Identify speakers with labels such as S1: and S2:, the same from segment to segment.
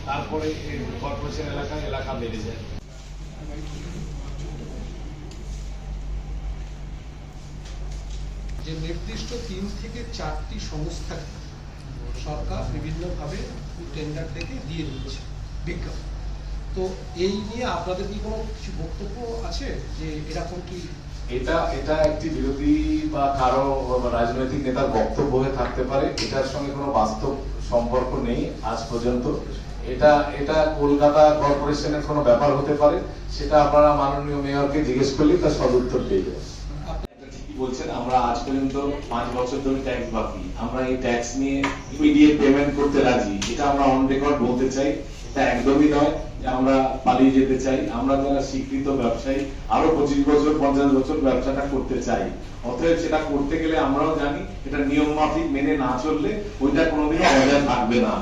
S1: তারপরে কর্পোরেশন এলাকা বেড়ে যায়।
S2: যে নির্দিষ্ট 3 থেকে 4টি সংস্থাকে সরকার বিভিন্নভাবে টেন্ডার থেকে দিয়ে দিচ্ছে বিজ্ঞাপন। তো এই নিয়ে আপনাদের কি কোনো কিছু বক্তব্য আছে যে এরকম কি?
S1: এটা একটি বিরোধী বা কারো রাজনৈতিক নেতার বক্তব্য হয়ে থাকতে পারে, এটার সঙ্গে কোনো বাস্তব সম্পর্ক নেই আজ পর্যন্ত। এটা কলকাতা কর্পোরেশনের কোনো ব্যাপার হতে পারে, সেটা আপনারা মাননীয় মেয়রকে জিজ্ঞেস করলে তার সদুত্তর পেয়ে যাবেন। ঠিকই বলছেন, আমরা আজ পর্যন্ত 5 বছর ধরে ট্যাক্স বাকি, আমরা এই ট্যাক্স নিয়ে ইমিডিয়েট পেমেন্ট করতে রাজি, এটা আমরা অন রেকর্ড বলতে চাই। এটা একদমই নয় যে আমরা পালিয়ে যেতে চাই। আমরা যারা স্বীকৃত ব্যবসায়ী আরো 25 বছর 50 বছর ব্যবসাটা করতে চাই, অতএব সেটা করতে গেলে আমরাও জানি এটা নিয়ম মাফিক মেনে না চললে ওইটা কোনোদিনও বজায় থাকবে না।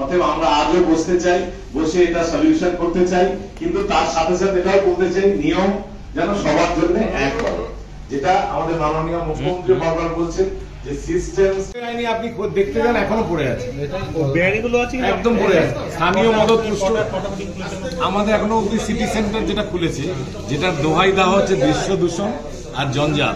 S1: অতএব আমরা আজও বসতে চাই, বসে এটা সলিউশন করতে চাই, কিন্তু তার সাথে সাথে এটাও বলতে চাই নিয়ম যেন সবার জন্য এক হয়, যেটা আমাদের মাননীয় মুখ্যমন্ত্রী বারবার বলছেন যে সিস্টেম আইনি আপনি দেখতে যান এখনো পড়ে আছে, একদম পড়ে আছে। স্থানীয় মদত পুষ্ট আমাদের এখনো অব্দি সিটি সেন্টার যেটা খুলেছে, যেটার দোহাই দেওয়া হচ্ছে দৃশ্য দূষণ আর জঞ্জাল।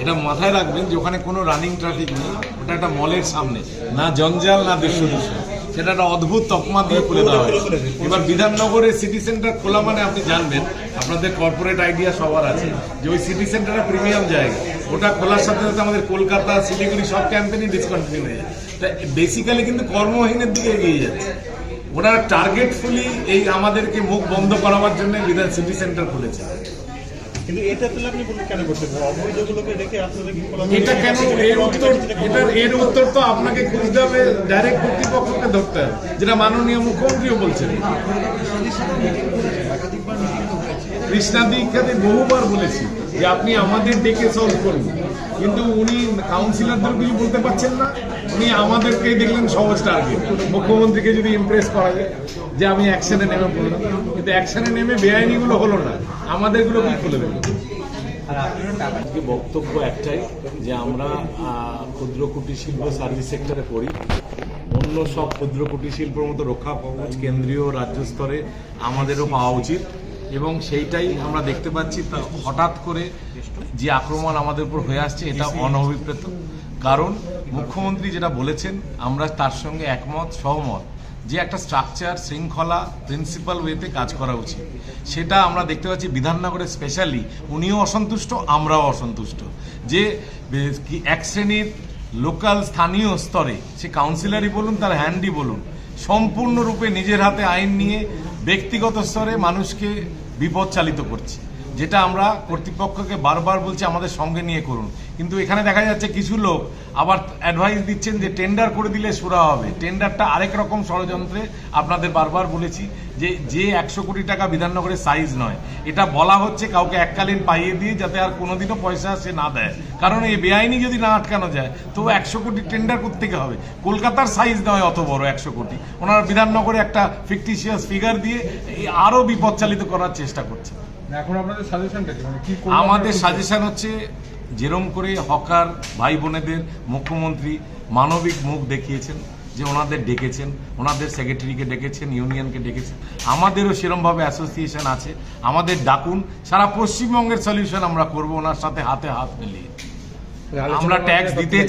S1: এটা মাথায় রাখবেন যে ওখানে কোনো রানিং ট্রাফিক নেই, ওটা একটা মলের সামনে, না জঞ্জাল না দৃশ্য দূষণ। সেটা একটা অদ্ভুত তকমা দিয়ে খুলে দেওয়া হয়েছে। এবার বিধাননগরে সিটি সেন্টার খোলা মানে আপনি জানবেন, আপনাদের কর্পোরেট আইডিয়া সবার আছে যে ওই সিটি সেন্টারটা প্রিমিয়াম জায়গা, ওটা খোলার সাথে সাথে আমাদের কলকাতা শিলিগুড়ি সব ক্যাম্পেইনই ডিসকন্টিনিউ হয়ে যায়। তা বেসিক্যালি কিন্তু কর্মহীনের দিকে এগিয়ে যাচ্ছে। ওরা টার্গেটফুলি এই আমাদেরকে মুখ বন্ধ করাবার জন্য বিধান সিটি সেন্টার খুলেছে।
S3: কিন্তু এটা তাহলে আপনি কেন করছেন? অবৈধগুলোকে রেখে আপনারা কি
S1: এটা কেন? এর উত্তর তো আপনাকে খুঁজতে হবে, ডাইরেক্ট কর্তৃপক্ষকে ধরতে হবে, যেটা মাননীয় মুখ্যমন্ত্রীও বলছেন। কৃষ্ণাদি ইত্যাদি বহুবার বলেছি যে আপনি আমাদের ডেকে সলভ করুন, কিন্তু উনি কাউন্সিলরদের কিছু বলতে পারছেন না। উনি আমাদেরকে দেখলেন সহজ টার্গেট, মুখ্যমন্ত্রীকে যদি ইমপ্রেস করা যায় যে আমি অ্যাকশনে নেমে পড়লাম, কিন্তু অ্যাকশনে নেমে বেআইনিগুলো হলো না, আমাদেরগুলো কি খুলে দেবে? বক্তব্য একটাই যে আমরা ক্ষুদ্র কুটির শিল্প সার্ভিস সেক্টরে পড়ি, অন্য সব ক্ষুদ্র কুটির শিল্পের মতো রক্ষা কবচ কেন্দ্রীয় রাজ্য স্তরে আমাদেরও পাওয়া উচিত, এবং সেইটাই আমরা দেখতে পাচ্ছি। তা হঠাৎ করে যে আক্রমণ আমাদের উপর হয়ে আসছে এটা অনভিপ্রেত। কারণ মুখ্যমন্ত্রী যেটা বলেছেন আমরা তার সঙ্গে একমত সহমত, যে একটা স্ট্রাকচার শৃঙ্খলা প্রিন্সিপাল ওয়েতে কাজ করা উচিত, সেটা আমরা দেখতে পাচ্ছি বিধাননগরে স্পেশালি উনিও অসন্তুষ্ট, আমরাও অসন্তুষ্ট। যে এক শ্রেণীর লোকাল স্থানীয় স্তরে, সে কাউন্সিলরই বলুন তার হ্যান্ডই বলুন, সম্পূর্ণরূপে নিজের হাতে আইন নিয়ে ব্যক্তিগত স্তরে মানুষকে বিপদ চালিত করছে, যেটা আমরা কর্তৃপক্ষকে বারবার বলছি আমাদের সঙ্গে নিয়ে করুন। কিন্তু এখানে দেখা যাচ্ছে কিছু লোক আবার অ্যাডভাইস দিচ্ছেন যে টেন্ডার করে দিলে সুরা হবে। টেন্ডারটা আরেক রকম ষড়যন্ত্রে, আপনাদের বারবার বলেছি যে 100 কোটি টাকা বিধাননগরের সাইজ নয়, এটা বলা হচ্ছে কাউকে এককালীন পাইয়ে দিয়ে যাতে আর কোনোদিনও পয়সা সে না দেয়। কারণ এই বেআইনি যদি না আটকানো যায় তো 100 কোটি টেন্ডার করতে হবে। কলকাতার সাইজ নয় অত বড় 100 কোটি, ওনারা বিধাননগরে একটা ফিকটিশিয়াস ফিগার দিয়ে আরও বিপদ চালিত করার চেষ্টা করছে।
S2: এখন আপনাদের সাজেশনটা কি?
S1: আমাদের সাজেশন হচ্ছে যেরকম করে হকার ভাই বোনেদের মুখ্যমন্ত্রী মানবিক মুখ দেখিয়েছেন, যে ওনাদের ডেকেছেন, ওনাদের সেক্রেটারিকে ডেকেছেন, ইউনিয়নকে ডেকেছেন, আমাদেরও সেরকমভাবে অ্যাসোসিয়েশন আছে, আমাদের ডাকুন, সারা পশ্চিমবঙ্গের সলিউশন আমরা করব ওনার সাথে হাতে হাত মিলিয়ে। আমরা ট্যাক্স দিতে চাই।